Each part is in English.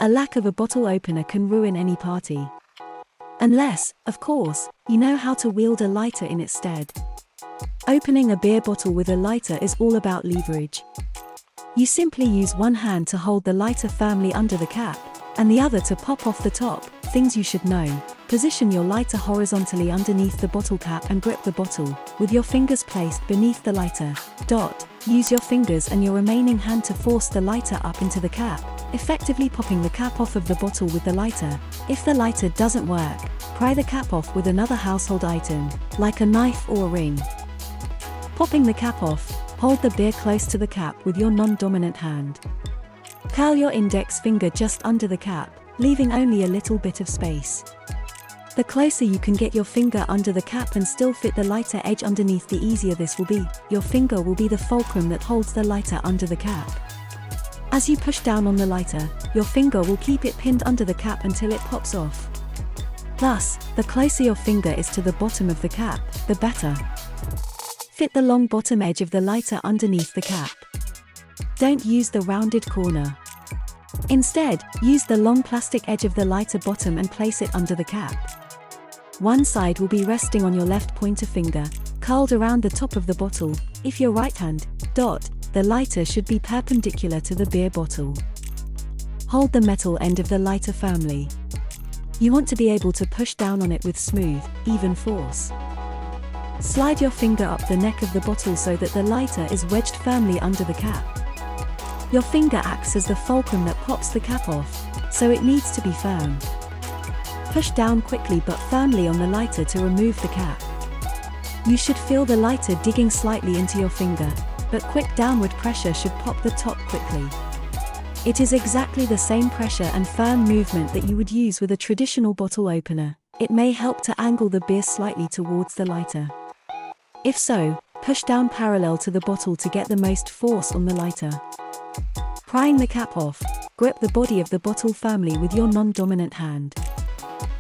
A lack of a bottle opener can ruin any party. Unless, of course, you know how to wield a lighter in its stead. Opening a beer bottle with a lighter is all about leverage. You simply use one hand to hold the lighter firmly under the cap, and the other to pop off the top. Things you should know: position your lighter horizontally underneath the bottle cap and grip the bottle, with your fingers placed beneath the lighter. Use your fingers and your remaining hand to force the lighter up into the cap, effectively popping the cap off of the bottle with the lighter. If the lighter doesn't work, pry the cap off with another household item, like a knife or a ring. Popping the cap off, hold the beer close to the cap with your non-dominant hand. Curl your index finger just under the cap, leaving only a little bit of space. The closer you can get your finger under the cap and still fit the lighter edge underneath, the easier this will be. Your finger will be the fulcrum that holds the lighter under the cap. As you push down on the lighter, your finger will keep it pinned under the cap until it pops off. Thus, the closer your finger is to the bottom of the cap, the better. Fit the long bottom edge of the lighter underneath the cap. Don't use the rounded corner. Instead, use the long plastic edge of the lighter bottom and place it under the cap. One side will be resting on your left pointer finger, curled around the top of the bottle. If you're right-hand, the lighter should be perpendicular to the beer bottle. Hold the metal end of the lighter firmly. You want to be able to push down on it with smooth, even force. Slide your finger up the neck of the bottle so that the lighter is wedged firmly under the cap. Your finger acts as the fulcrum that pops the cap off, so it needs to be firm. Push down quickly but firmly on the lighter to remove the cap. You should feel the lighter digging slightly into your finger, but quick downward pressure should pop the top quickly. It is exactly the same pressure and firm movement that you would use with a traditional bottle opener. It may help to angle the beer slightly towards the lighter. If so, push down parallel to the bottle to get the most force on the lighter. Prying the cap off, grip the body of the bottle firmly with your non-dominant hand.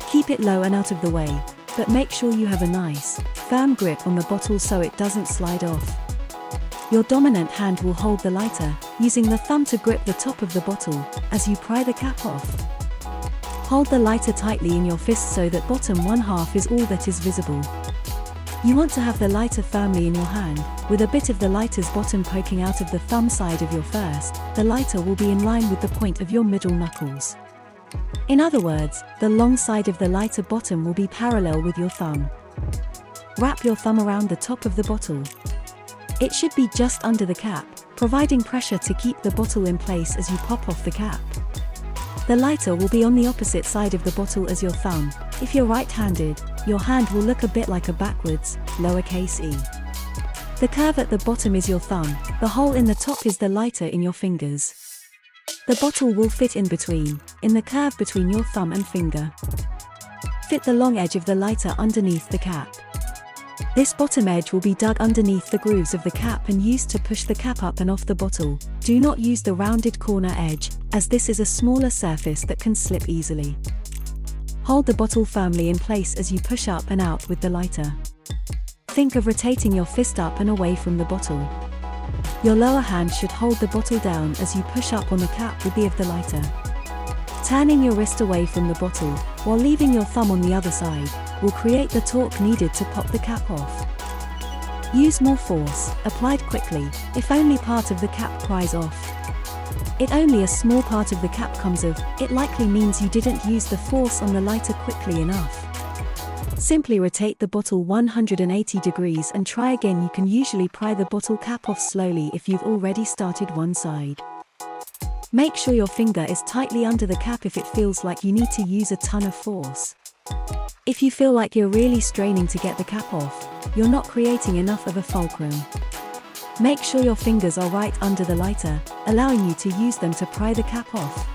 Keep it low and out of the way, but make sure you have a nice, firm grip on the bottle so it doesn't slide off. Your dominant hand will hold the lighter, using the thumb to grip the top of the bottle, as you pry the cap off. Hold the lighter tightly in your fist so that bottom one half is all that is visible. You want to have the lighter firmly in your hand, with a bit of the lighter's bottom poking out of the thumb side of your first. The lighter will be in line with the point of your middle knuckles. In other words, the long side of the lighter bottom will be parallel with your thumb. Wrap your thumb around the top of the bottle. It should be just under the cap, providing pressure to keep the bottle in place as you pop off the cap. The lighter will be on the opposite side of the bottle as your thumb. If you're right-handed, your hand will look a bit like a backwards, lowercase e. The curve at the bottom is your thumb, the hole in the top is the lighter in your fingers. The bottle will fit in between, in the curve between your thumb and finger. Fit the long edge of the lighter underneath the cap. This bottom edge will be dug underneath the grooves of the cap and used to push the cap up and off the bottle. Do not use the rounded corner edge, as this is a smaller surface that can slip easily. Hold the bottle firmly in place as you push up and out with the lighter. Think of rotating your fist up and away from the bottle. Your lower hand should hold the bottle down as you push up on the cap with the of the lighter. Turning your wrist away from the bottle, while leaving your thumb on the other side, will create the torque needed to pop the cap off. Use more force, applied quickly, if only part of the cap pries off. If only a small part of the cap comes off, it likely means you didn't use the force on the lighter quickly enough. Simply rotate the bottle 180 degrees and try again. You can usually pry the bottle cap off slowly if you've already started one side. Make sure your finger is tightly under the cap if it feels like you need to use a ton of force. If you feel like you're really straining to get the cap off, you're not creating enough of a fulcrum. Make sure your fingers are right under the lighter, allowing you to use them to pry the cap off.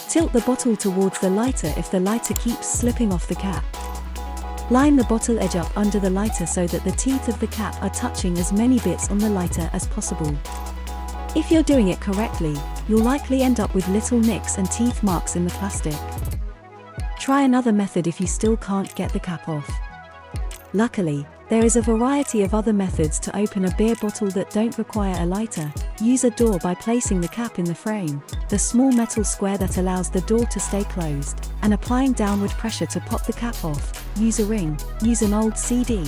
Tilt the bottle towards the lighter if the lighter keeps slipping off the cap. Line the bottle edge up under the lighter so that the teeth of the cap are touching as many bits on the lighter as possible. If you're doing it correctly, you'll likely end up with little nicks and teeth marks in the plastic. Try another method if you still can't get the cap off. Luckily, There is a variety of other methods to open a beer bottle that don't require a lighter. Use a door by placing the cap in the frame, the small metal square that allows the door to stay closed, and applying downward pressure to pop the cap off. Use a ring. Use an old CD.